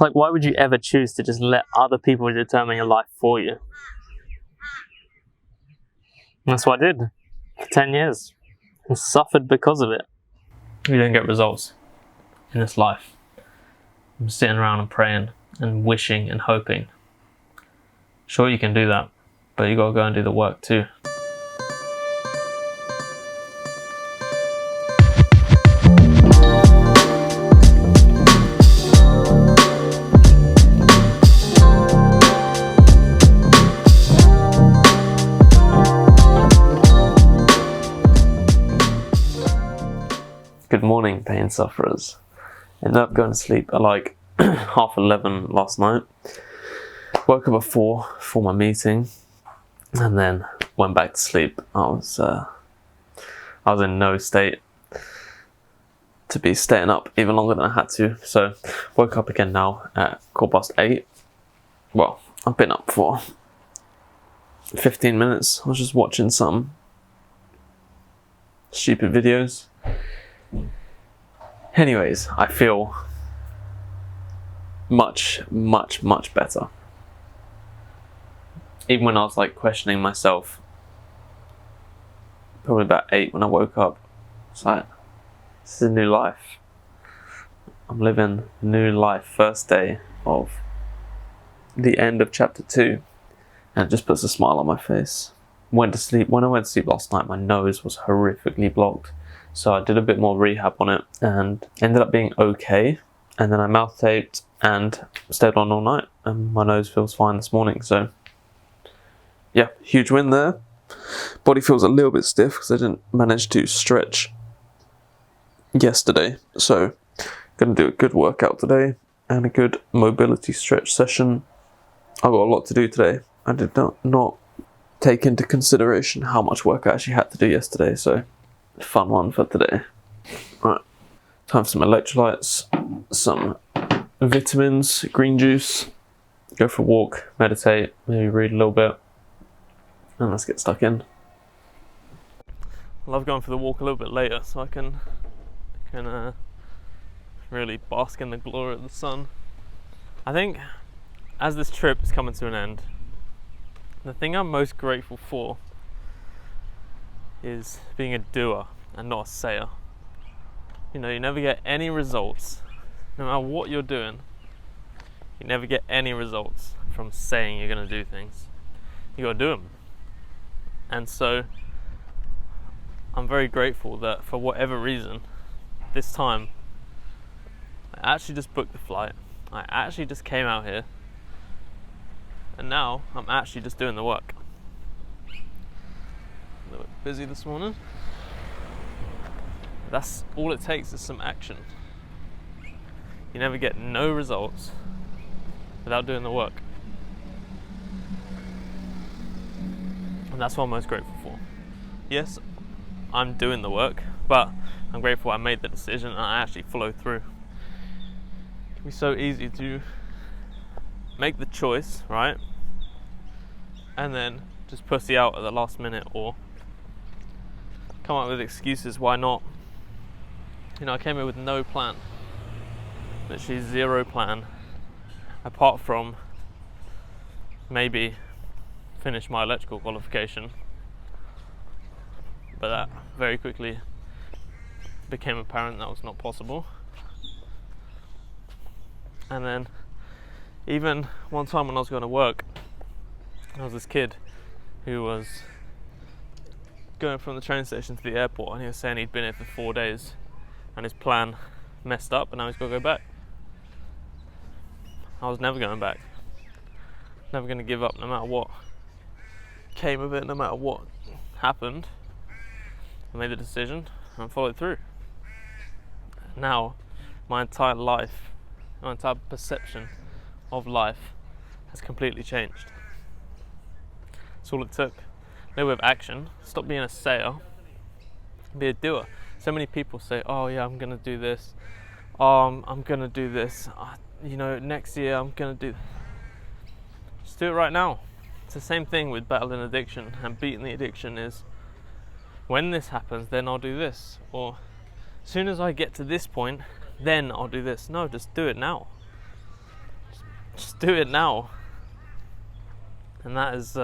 It's like, why would you ever choose to just let other people determine your life for you? And that's what I did for 10 years and suffered because of it. You don't get results in this life. I'm sitting around and praying and wishing and hoping. Sure, you can do that, but you gotta go and do the work too. Good morning, pain sufferers. Ended up going to sleep at like 11:30 last night. Woke up at 4 for my meeting, and then went back to sleep. I was in no state to be staying up even longer than I had to. So woke up again now at 8:15. Well, I've been up for 15 minutes. I was just watching some stupid videos. Anyways, I feel much better. Even when I was like questioning myself, probably about 8 when I woke up, it's like, this is a new life. I'm living a new life, first day of the end of chapter 2, and it just puts a smile on my face. When I went to sleep last night, my nose was horrifically blocked. So I did a bit more rehab on it and ended up being okay. And then I mouth taped and stayed on all night, and my nose feels fine this morning. So yeah, huge win there. Body feels a little bit stiff because I didn't manage to stretch yesterday. So gonna do a good workout today and a good mobility stretch session. I've got a lot to do today. I did not take into consideration how much work I actually had to do yesterday. So fun one for today. Right, time for some electrolytes, some vitamins, green juice, go for a walk, meditate, maybe read a little bit, and let's get stuck in. I love going for the walk a little bit later so I can really bask in the glory of the sun. I think as this trip is coming to an end, the thing I'm most grateful for is being a doer and not a sayer. You know, you never get any results. No matter what you're doing, you never get any results from saying you're going to do things. You got to do them. And so I'm very grateful that for whatever reason, this time, I actually just booked the flight. I actually just came out here. And now I'm actually just doing the work. A little bit busy this morning. That's all it takes, is some action. You never get no results without doing the work. And that's what I'm most grateful for. Yes, I'm doing the work, but I'm grateful I made the decision and I actually followed through. It can be so easy to make the choice, right? And then just pussy out at the last minute or come up with excuses why not. You know, I came here with no plan, literally zero plan, apart from maybe finish my electrical qualification, but that very quickly became apparent that was not possible. And then even one time when I was going to work, there was this kid who was going from the train station to the airport, and he was saying he'd been here for 4 days and his plan messed up and now he's got to go back. I was never going back. Never going to give up no matter what came of it, no matter what happened. I made the decision and followed through. Now my entire life, my entire perception of life has completely changed. That's all it took. A little bit of action. Stop being a sayer. Be a doer. So many people say, oh yeah, I'm going to do this. Oh, I'm going to do this. You know, next year I'm going to do... Just do it right now. It's the same thing with battling addiction and beating the addiction is, when this happens, then I'll do this. Or as soon as I get to this point, then I'll do this. No, just do it now. just do it now. And that is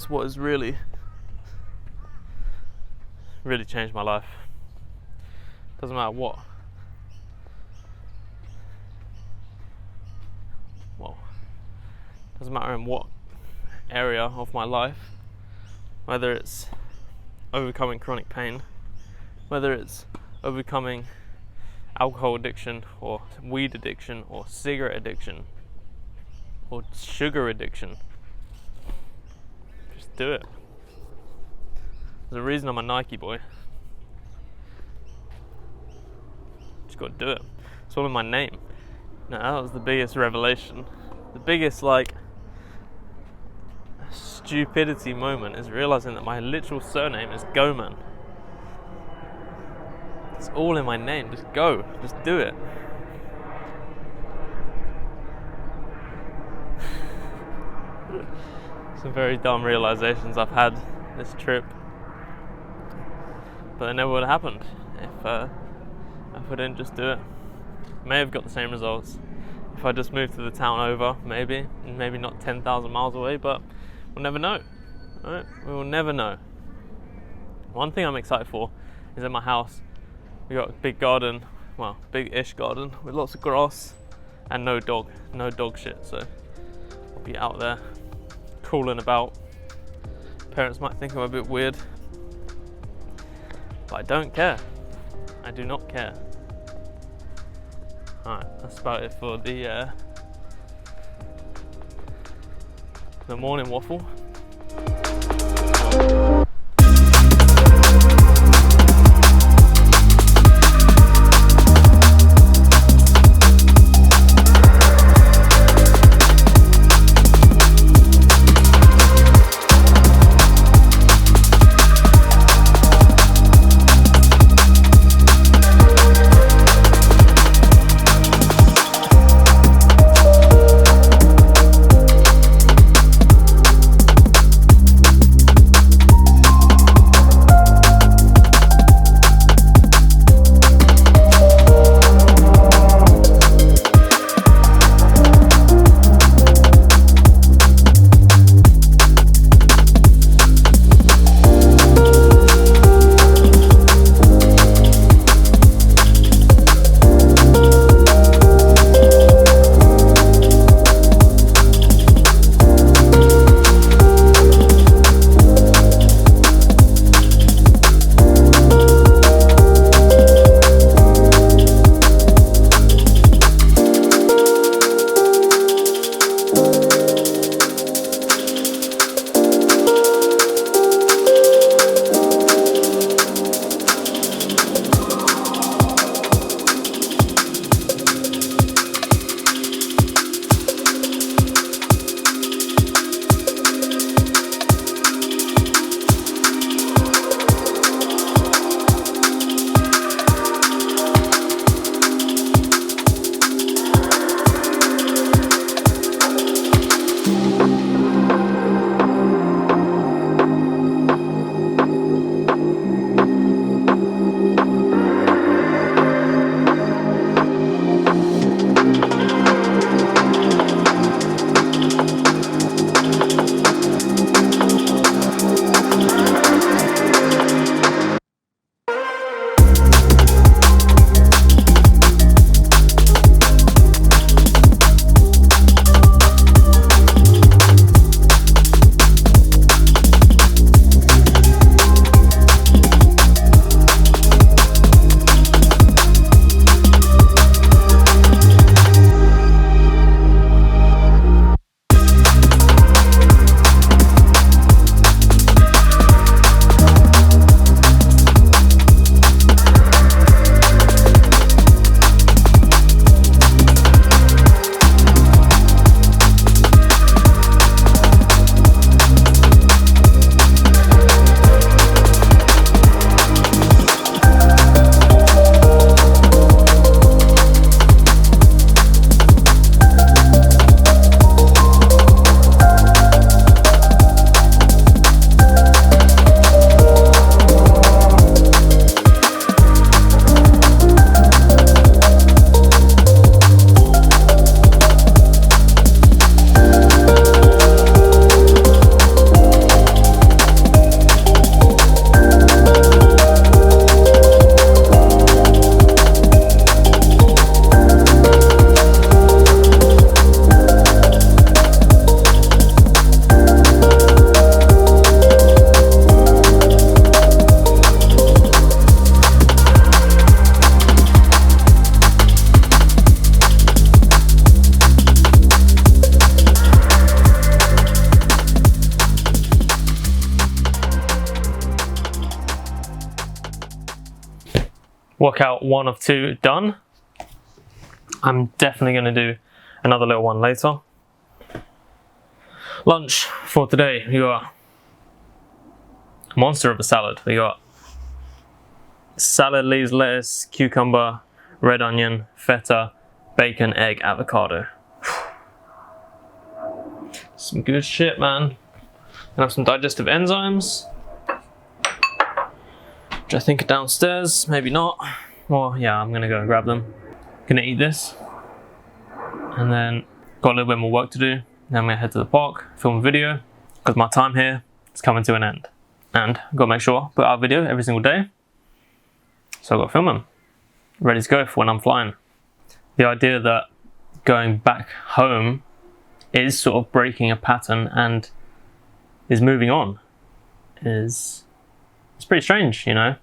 what has really changed my life. Doesn't matter what. Well, doesn't matter in what area of my life, whether it's overcoming chronic pain, whether it's overcoming alcohol addiction or weed addiction or cigarette addiction or sugar addiction. Just do it. There's a reason I'm a Nike boy. Just gotta do it. It's all in my name. No, that was the biggest revelation. The biggest stupidity moment is realizing that my literal surname is Goman. It's all in my name. Just go. Just do it. Some very dumb realizations I've had this trip, but they never would have happened if I didn't just do it. May have got the same results if I just moved to the town over, maybe not 10,000 miles away, but we'll never know. Right? We will never know. One thing I'm excited for is at my house we got a big garden, well, big-ish garden with lots of grass and no dog shit. So I'll be out there crawling about. Parents might think I'm a bit weird, but I don't care. I do not care. Alright, that's about it for the morning waffle. workout 1 of 2 done. I'm definitely going to do another little one later. Lunch for today, we got a monster of a salad. We got salad leaves, lettuce, cucumber, red onion, feta, bacon, egg, avocado. Some good shit, man. And have some digestive enzymes, which I think are downstairs, maybe not. Well, yeah, I'm gonna go and grab them. Gonna eat this, and then got a little bit more work to do. Then I'm gonna head to the park, film a video, because my time here is coming to an end. And I've got to make sure I put out a video every single day. So I've got to film them, ready to go for when I'm flying. The idea that going back home is sort of breaking a pattern and is moving on it's pretty strange, you know,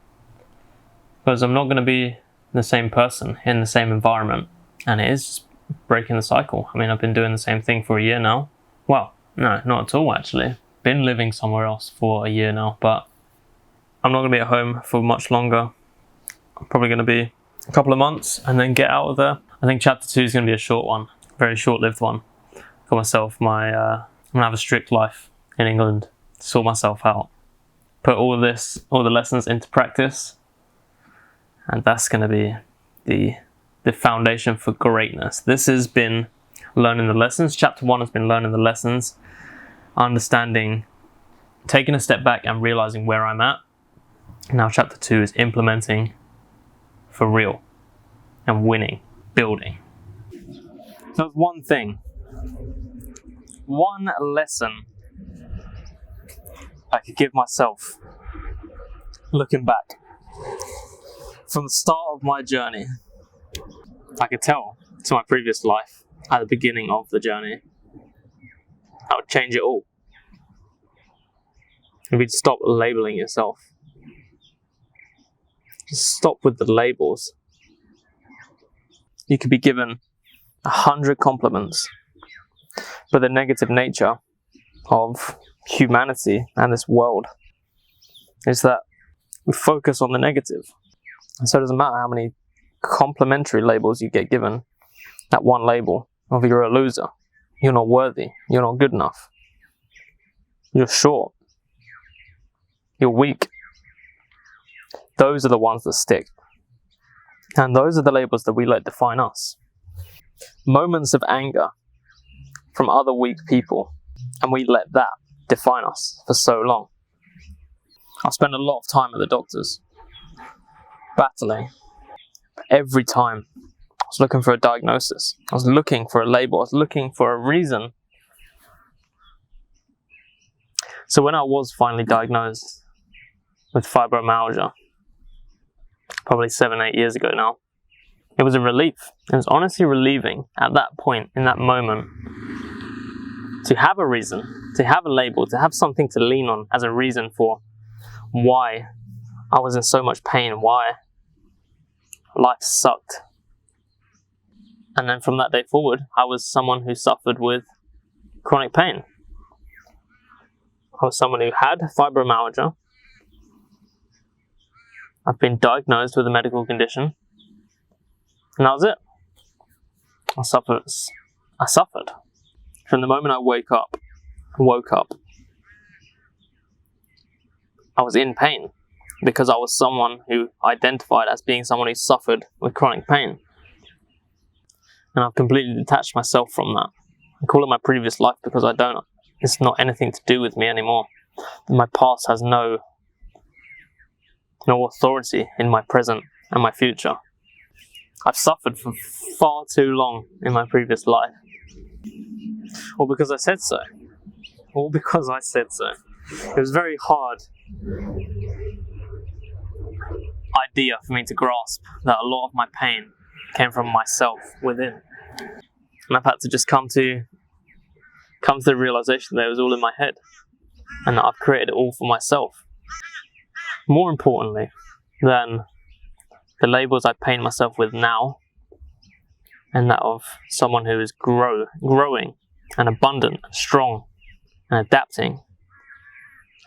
because I'm not going to be the same person in the same environment, and it is just breaking the cycle. I mean, I've been doing the same thing for a year now. Well, no, not at all actually. Been living somewhere else for a year now, but I'm not going to be at home for much longer. I'm probably going to be a couple of months and then get out of there. I think chapter 2 is going to be a short one, very short-lived one. Got myself I'm going to have a strict life in England, sort myself out, put all the lessons into practice, and that's going to be the foundation for greatness. This has been learning the lessons. Chapter 1 has been learning the lessons, understanding, taking a step back and realizing where I'm at. Now chapter 2 is implementing for real and winning, building. So one thing, one lesson I could give myself looking back from the start of my journey. I could tell to my previous life at the beginning of the journey, I would change it all. If you'd stop labeling yourself. Just stop with the labels. You could be given 100 compliments, but the negative nature of humanity and this world is that we focus on the negative. And so it doesn't matter how many complimentary labels you get given, that one label of you're a loser, you're not worthy, you're not good enough, you're short, you're weak. Those are the ones that stick. And those are the labels that we let define us. Moments of anger from other weak people, and we let that define us for so long. I spent a lot of time at the doctors, battling. Every time I was looking for a diagnosis, I was looking for a label, I was looking for a reason. So when I was finally diagnosed with fibromyalgia, probably 7-8 years ago now, it was a relief. It was honestly relieving at that point, in that moment, to have a reason, to have a label, to have something to lean on as a reason for why I was in so much pain, why life sucked. And then from that day forward, I was someone who suffered with chronic pain. I was someone who had fibromyalgia. I've been diagnosed with a medical condition, and that was it. I suffered. From the moment I woke up, I was in pain because I was someone who identified as being someone who suffered with chronic pain. And I've completely detached myself from that. I call it my previous life because it's not anything to do with me anymore. My past has no authority in my present and my future. I've suffered for far too long in my previous life. All because I said so. It was very hard idea for me to grasp that a lot of my pain came from myself within. And I've had to just come to the realization that it was all in my head, and that I've created it all for myself. More importantly than the labels I paint myself with now, and that of someone who is growing and abundant and strong and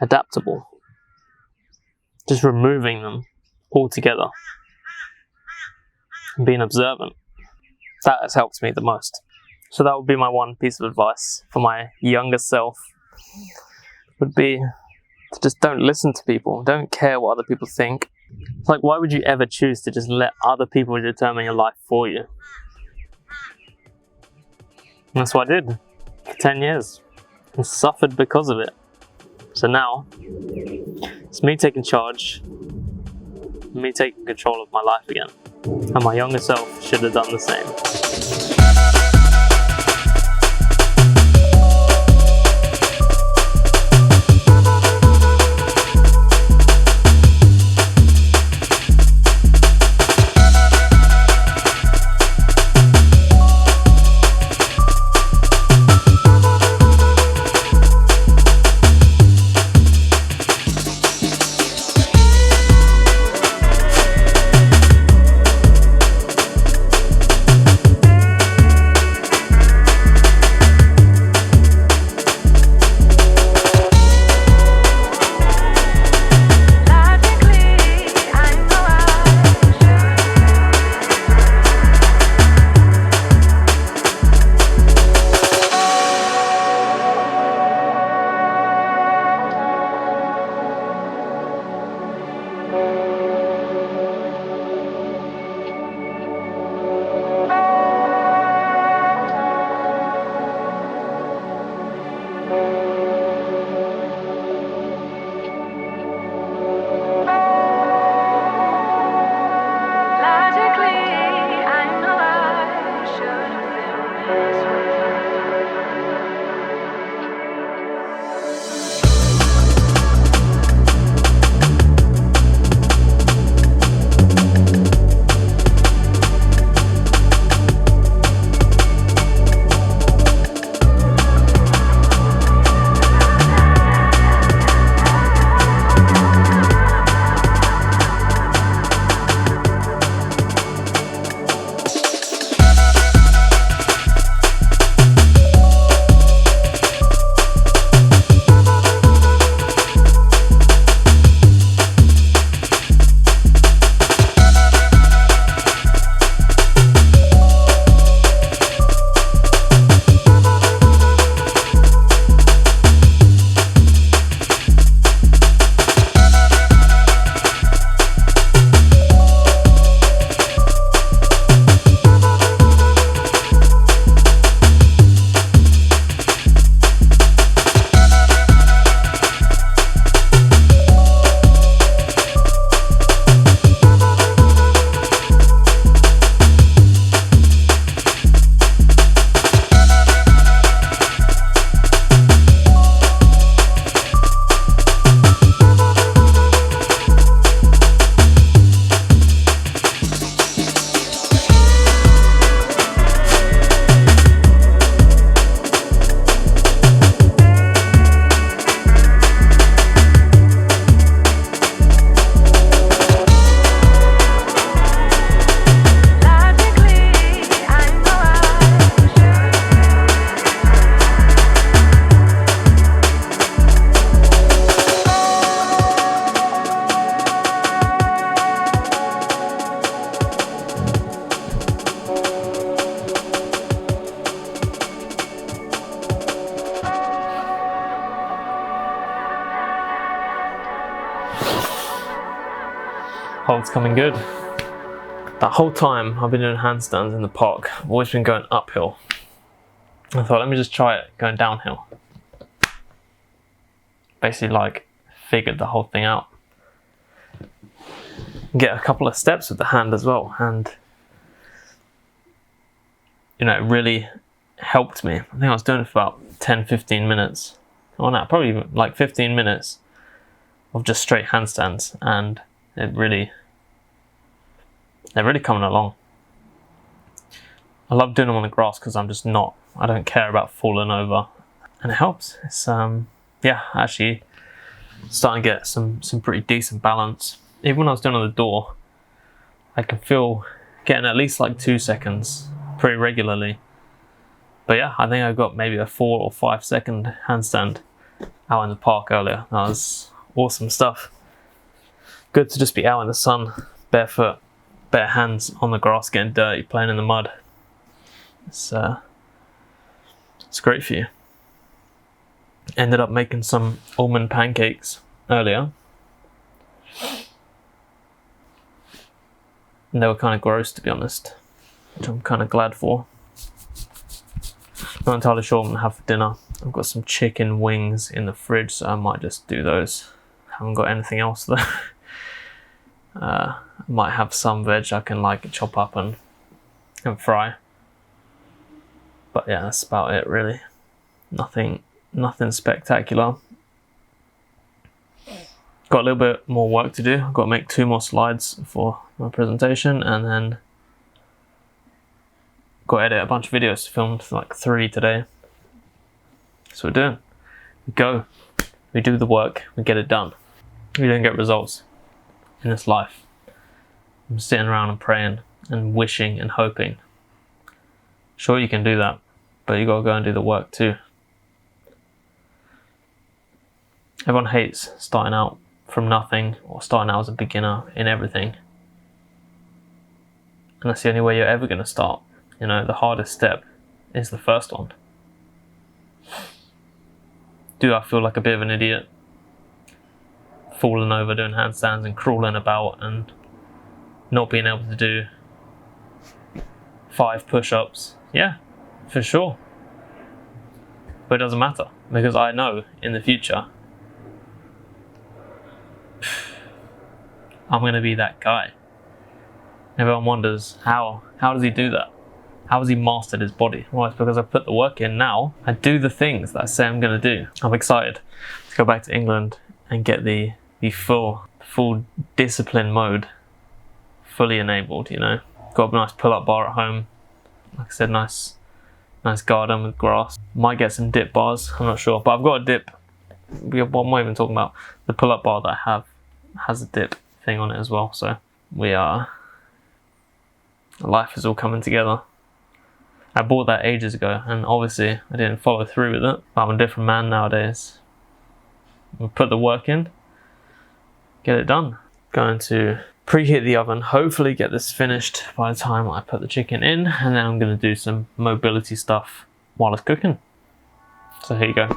adaptable. Just removing them altogether. and being observant. That has helped me the most. So that would be my one piece of advice for my younger self, would be to just don't listen to people. Don't care what other people think. It's like, why would you ever choose to just let other people determine your life for you? And that's what I did for 10 years and suffered because of it. So now it's me taking charge, me taking control of my life again. And my younger self should have done the same. Hold's coming good. That whole time I've been doing handstands in the park, I've always been going uphill. I thought, let me just try it going downhill. Basically, like, figured the whole thing out. Get a couple of steps with the hand as well, and you know, it really helped me. I think I was doing it for about 10-15 minutes. Or no, probably like 15 minutes of just straight handstands, and they're really coming along. I love doing them on the grass because I don't care about falling over, and it helps. It's actually starting to get some pretty decent balance. Even when I was doing on the door, I can feel getting at least like 2 seconds pretty regularly. But yeah, I think I got maybe a 4 or 5 second handstand out in the park earlier. That was awesome stuff. Good to just be out in the sun, barefoot, bare hands on the grass, getting dirty, playing in the mud. It's great for you. Ended up making some almond pancakes earlier. And they were kind of gross, to be honest, which I'm kind of glad for. Not entirely sure what I'm going to have for dinner. I've got some chicken wings in the fridge, so I might just do those. Haven't got anything else though. Might have some veg I can like chop up and fry. But yeah, that's about it really. Nothing spectacular. Got a little bit more work to do. I've got to make 2 more slides for my presentation, and then got to edit a bunch of videos. Filmed like 3 today. That's what we're doing. We go, we do the work, we get it done. We don't get results in this life. I'm sitting around and praying and wishing and hoping. Sure, you can do that, but you got to go and do the work too. Everyone hates starting out from nothing or starting out as a beginner in everything. And that's the only way you're ever going to start. You know, the hardest step is the first one. Do I feel like a bit of an idiot? Falling over doing handstands and crawling about and not being able to do 5 push-ups? Yeah, for sure. But it doesn't matter, because I know in the future I'm going to be that guy. Everyone wonders, how does he do that? How has he mastered his body? Well, it's because I put the work in now. I do the things that I say I'm going to do. I'm excited to go back to England and get the full discipline mode fully enabled, you know. Got a nice pull-up bar at home. Like I said, nice garden with grass. Might get some dip bars, I'm not sure. But I've got a dip. What am I even talking about? The pull-up bar that I have has a dip thing on it as well. So life is all coming together. I bought that ages ago, and obviously I didn't follow through with it. But I'm a different man nowadays. We'll put the work in, get it done. Going to preheat the oven, hopefully get this finished by the time I put the chicken in, and then I'm going to do some mobility stuff while it's cooking. So here you go.